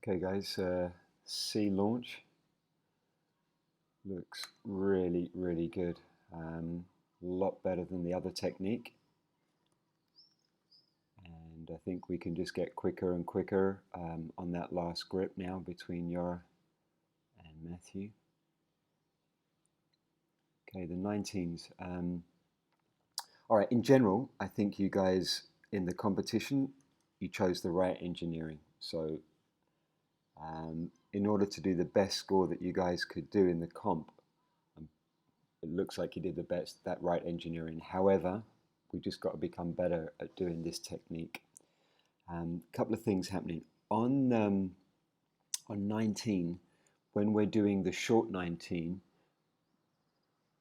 Okay guys, C launch looks really good. A lot better than the other technique. And I think we can just get quicker and quicker on that last grip now between Yora and Matthew. Okay, the 19s. All right, in general, I think you guys in the competition, you chose the right engineering. So in order to do the best score that you guys could do in the comp, it looks like you did the best, that right engineering. However, we just got to become better at doing this technique. A couple of things happening. On 19, when we're doing the short 19,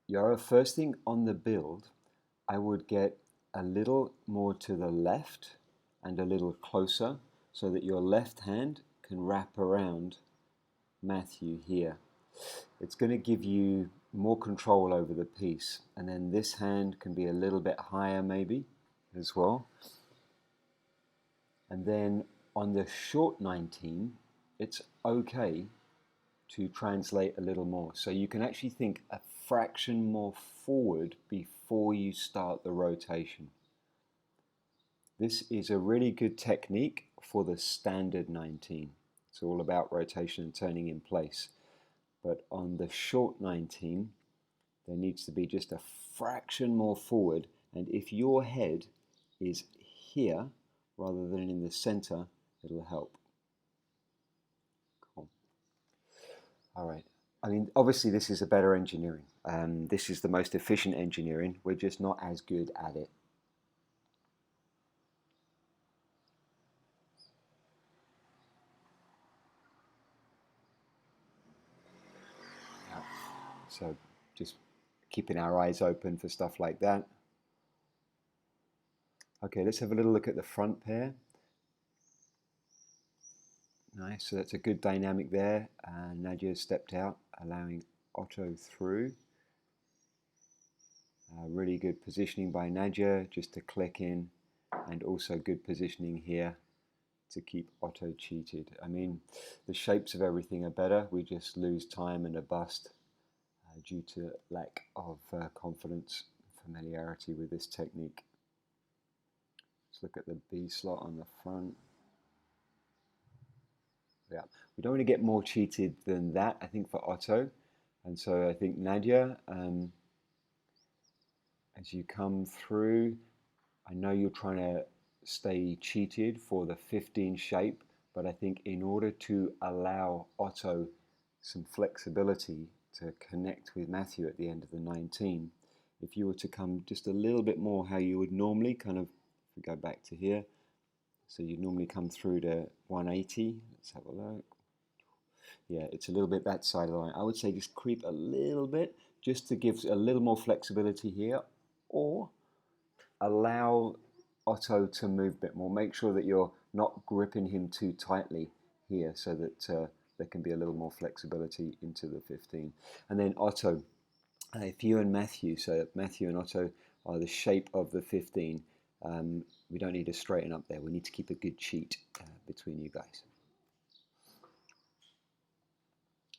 Yara, first thing on the build, I would get a little more to the left and a little closer so that your left hand can wrap around Matthew here. It's going to give you more control over the piece, and then this hand can be a little bit higher maybe as well. And then on the short 19, it's okay to translate a little more. So you can actually think a fraction more forward before you start the rotation. This is a really good technique for the standard 19. It's all about rotation and turning in place. But on the short 19, there needs to be just a fraction more forward. And if your head is here rather than in the center, it'll help. Cool. All right. I mean, obviously this is a better engineering. This is the most efficient engineering. We're just not as good at it. So just keeping our eyes open for stuff like that. Okay, let's have a little look at the front pair. Nice, so that's a good dynamic there. Nadia stepped out, allowing Otto through. Really good positioning by Nadia just to click in, and also good positioning here to keep Otto cheated. I mean, the shapes of everything are better. We just lose time and a bust due to lack of confidence, familiarity with this technique. Let's look at the B slot on the front. Yeah, we don't want to get more cheated than that, I think, for Otto. And so I think Nadia, as you come through, I know you're trying to stay cheated for the 15 shape, but I think in order to allow Otto some flexibility to connect with Matthew at the end of the 19, if you were to come just a little bit more how you would normally kind of, if we go back to here, so you'd normally come through to 180. Let's have a look. Yeah, it's a little bit that side of the line. I would say just creep a little bit just to give a little more flexibility here, or allow Otto to move a bit more. Make sure that you're not gripping him too tightly here so that there can be a little more flexibility into the 15. And then Otto, if you and Matthew, so Matthew and Otto are the shape of the 15, we don't need to straighten up there. We need to keep a good cheat between you guys.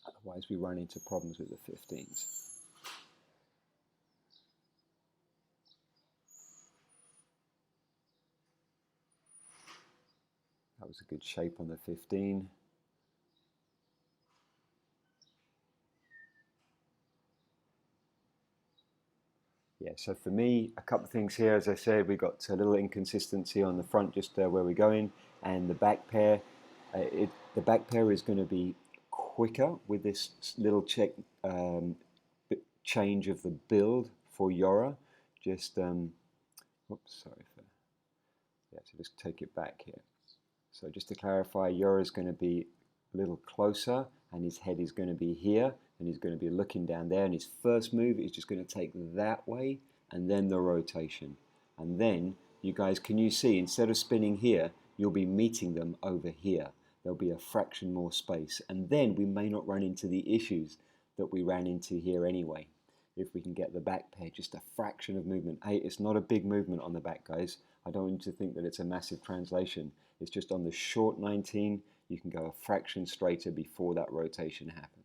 Otherwise we run into problems with the 15s. That was a good shape on the 15. Yeah, so for me, a couple of things here. As I said, we got a little inconsistency on the front, just where we're going, and the back pair. The back pair is going to be quicker with this little change of the build for Yora. Just, oops, sorry for, yeah, to just take it back here. So just to clarify, Yora is going to be a little closer, and his head is going to be here, and he's going to be looking down there, and his first move is just going to take that way, and then the rotation. And then, you guys, can you see, instead of spinning here, you'll be meeting them over here. There'll be a fraction more space, and then we may not run into the issues that we ran into here anyway, if we can get the back pair just a fraction of movement. Hey, it's not a big movement on the back, guys. I don't want you to think that it's a massive translation. It's just on the short 19, you can go a fraction straighter before that rotation happens.